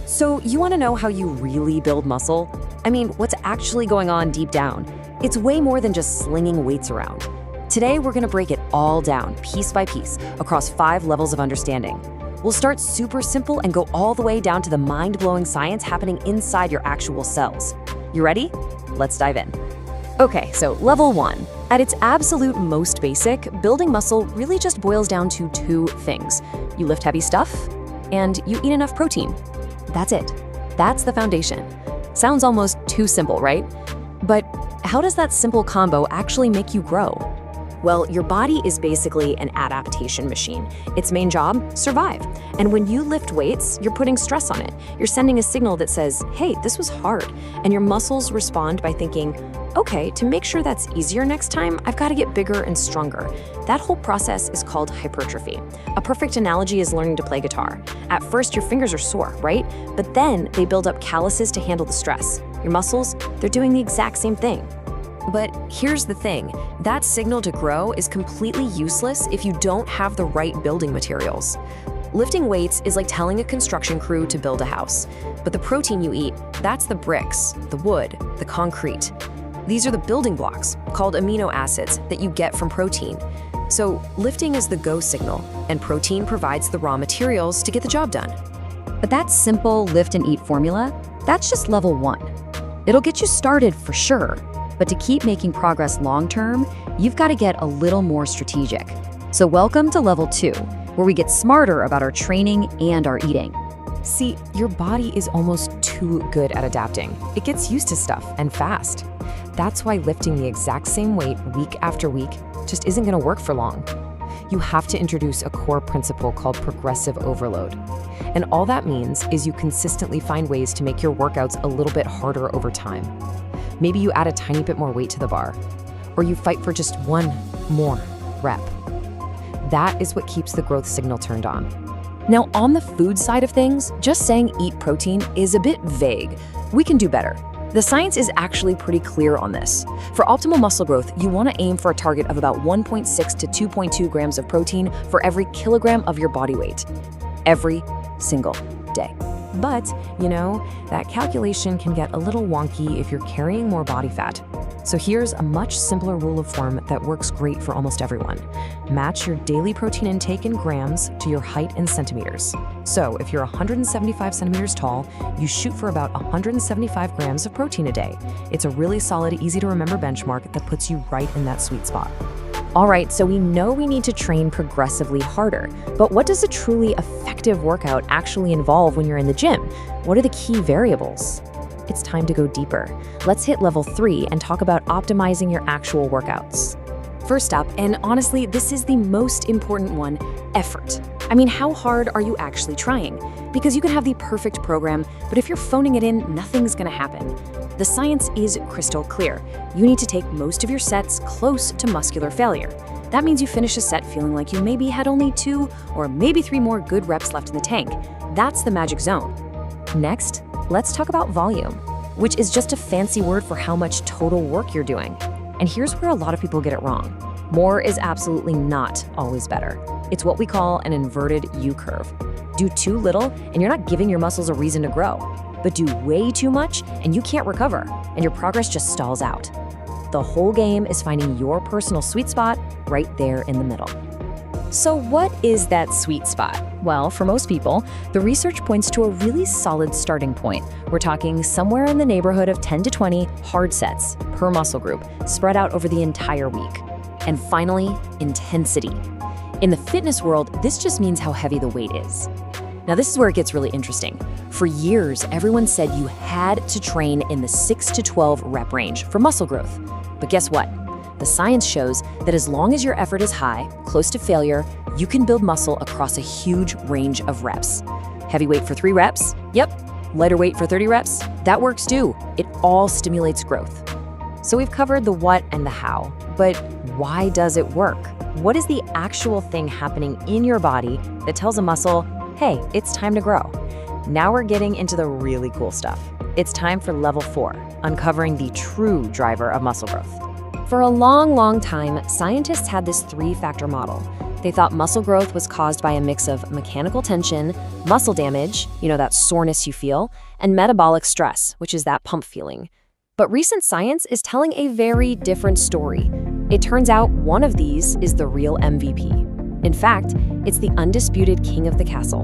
So you want to know how you really build muscle? I mean, what's actually going on deep down? It's way more than just slinging weights around. Today, we're going to break it all down, piece by piece, across 5 levels of understanding. We'll start super simple and go all the way down to the mind-blowing science happening inside your actual cells. You ready? Let's dive in. Okay, so level 1. At its absolute most basic, building muscle really just boils down to 2 things. You lift heavy stuff, and you eat enough protein. That's it. That's the foundation. Sounds almost too simple, right? But how does that simple combo actually make you grow? Well, your body is basically an adaptation machine. Its main job, survive. And when you lift weights, you're putting stress on it. You're sending a signal that says, hey, this was hard. And your muscles respond by thinking, okay, to make sure that's easier next time, I've got to get bigger and stronger. That whole process is called hypertrophy. A perfect analogy is learning to play guitar. At first, your fingers are sore, right? But then they build up calluses to handle the stress. Your muscles, they're doing the exact same thing. But here's the thing, that signal to grow is completely useless if you don't have the right building materials. Lifting weights is like telling a construction crew to build a house. But the protein you eat, that's the bricks, the wood, the concrete. These are the building blocks, called amino acids, that you get from protein. So lifting is the go signal, and protein provides the raw materials to get the job done. But that simple lift and eat formula, that's just level 1. It'll get you started for sure, but to keep making progress long-term, you've got to get a little more strategic. So welcome to level 2, where we get smarter about our training and our eating. See, your body is almost too good at adapting. It gets used to stuff and fast. That's why lifting the exact same weight week after week just isn't going to work for long. You have to introduce a core principle called progressive overload. And all that means is you consistently find ways to make your workouts a little bit harder over time. Maybe you add a tiny bit more weight to the bar, or you fight for just one more rep. That is what keeps the growth signal turned on. Now, on the food side of things, just saying eat protein is a bit vague. We can do better. The science is actually pretty clear on this. For optimal muscle growth, you want to aim for a target of about 1.6 to 2.2 grams of protein for every kilogram of your body weight, every single day. But, you know, that calculation can get a little wonky if you're carrying more body fat. So here's a much simpler rule of thumb that works great for almost everyone. Match your daily protein intake in grams to your height in centimeters. So if you're 175 centimeters tall, you shoot for about 175 grams of protein a day. It's a really solid, easy to remember benchmark that puts you right in that sweet spot. All right, so we know we need to train progressively harder, but what does a truly effective workout actually involve when you're in the gym? What are the key variables? It's time to go deeper. Let's hit level 3 and talk about optimizing your actual workouts. First up, and honestly, this is the most important one, effort. I mean, how hard are you actually trying? Because you can have the perfect program, but if you're phoning it in, nothing's gonna happen. The science is crystal clear. You need to take most of your sets close to muscular failure. That means you finish a set feeling like you maybe had only 2 or maybe 3 more good reps left in the tank. That's the magic zone. Next, let's talk about volume, which is just a fancy word for how much total work you're doing. And here's where a lot of people get it wrong. More is absolutely not always better. It's what we call an inverted U-curve. Do too little and you're not giving your muscles a reason to grow. But do way too much and you can't recover, and your progress just stalls out. The whole game is finding your personal sweet spot right there in the middle. So what is that sweet spot? Well, for most people, the research points to a really solid starting point. We're talking somewhere in the neighborhood of 10 to 20 hard sets per muscle group, spread out over the entire week. And finally, intensity. In the fitness world, this just means how heavy the weight is. Now, this is where it gets really interesting. For years, everyone said you had to train in the 6 to 12 rep range for muscle growth. But guess what? The science shows that as long as your effort is high, close to failure, you can build muscle across a huge range of reps. Heavy weight for 3 reps? Yep. Lighter weight for 30 reps? That works too. It all stimulates growth. So we've covered the what and the how, but why does it work? What is the actual thing happening in your body that tells a muscle, hey, it's time to grow? Now we're getting into the really cool stuff. It's time for level 4, uncovering the true driver of muscle growth. For a long time, scientists had this 3-factor model. They thought muscle growth was caused by a mix of mechanical tension, muscle damage, that soreness you feel, and metabolic stress, which is that pump feeling. But recent science is telling a very different story. It turns out one of these is the real MVP. In fact, it's the undisputed king of the castle.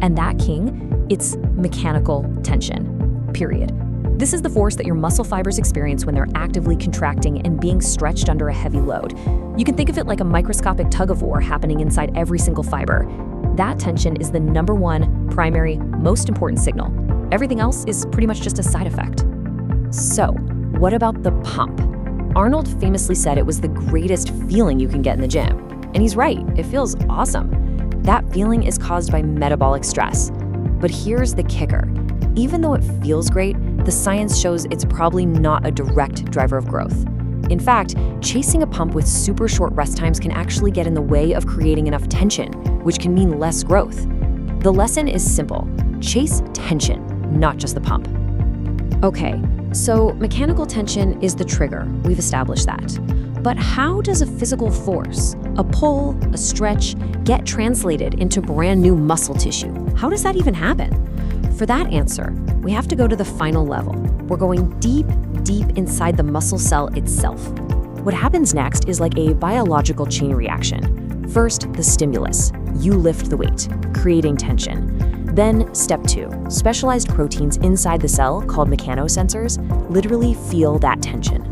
And that king, it's mechanical tension, period. This is the force that your muscle fibers experience when they're actively contracting and being stretched under a heavy load. You can think of it like a microscopic tug-of-war happening inside every single fiber. That tension is the number one, primary, most important signal. Everything else is pretty much just a side effect. So, what about the pump? Arnold famously said it was the greatest feeling you can get in the gym. And he's right, it feels awesome. That feeling is caused by metabolic stress. But here's the kicker. Even though it feels great, the science shows it's probably not a direct driver of growth. In fact, chasing a pump with super short rest times can actually get in the way of creating enough tension, which can mean less growth. The lesson is simple. Chase tension, not just the pump. Okay, so mechanical tension is the trigger. We've established that. But how does a physical force, a pull, a stretch, get translated into brand new muscle tissue? How does that even happen? For that answer, we have to go to the final level. We're going deep, deep inside the muscle cell itself. What happens next is like a biological chain reaction. First, the stimulus. You lift the weight, creating tension. Then, step 2, specialized proteins inside the cell called mechanosensors literally feel that tension.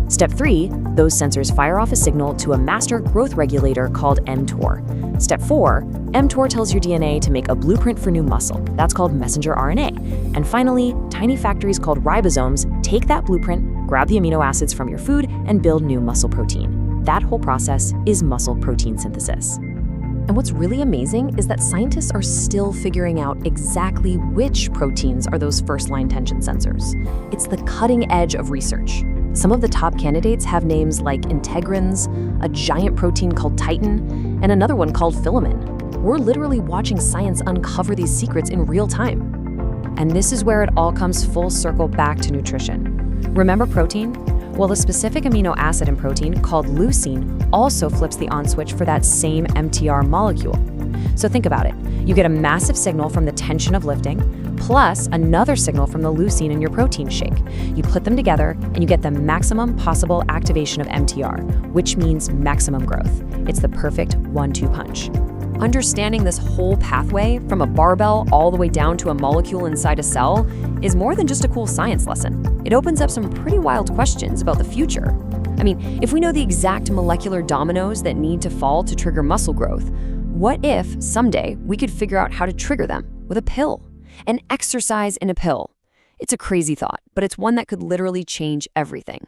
Step 3, those sensors fire off a signal to a master growth regulator called mTOR. Step 4, mTOR tells your DNA to make a blueprint for new muscle. That's called messenger RNA. And finally, tiny factories called ribosomes take that blueprint, grab the amino acids from your food, and build new muscle protein. That whole process is muscle protein synthesis. And what's really amazing is that scientists are still figuring out exactly which proteins are those first-line tension sensors. It's the cutting edge of research. Some of the top candidates have names like integrins, a giant protein called titin, and another one called filamin. We're literally watching science uncover these secrets in real time. And this is where it all comes full circle back to nutrition. Remember protein? Well, a specific amino acid in protein called leucine also flips the on switch for that same mTOR molecule. So think about it. You get a massive signal from the tension of lifting, plus another signal from the leucine in your protein shake. You put them together and you get the maximum possible activation of mTOR, which means maximum growth. It's the perfect 1-2 punch. Understanding this whole pathway, from a barbell all the way down to a molecule inside a cell, is more than just a cool science lesson. It opens up some pretty wild questions about the future. I mean, if we know the exact molecular dominoes that need to fall to trigger muscle growth, what if someday we could figure out how to trigger them with a pill? An exercise in a pill. It's a crazy thought, but it's one that could literally change everything.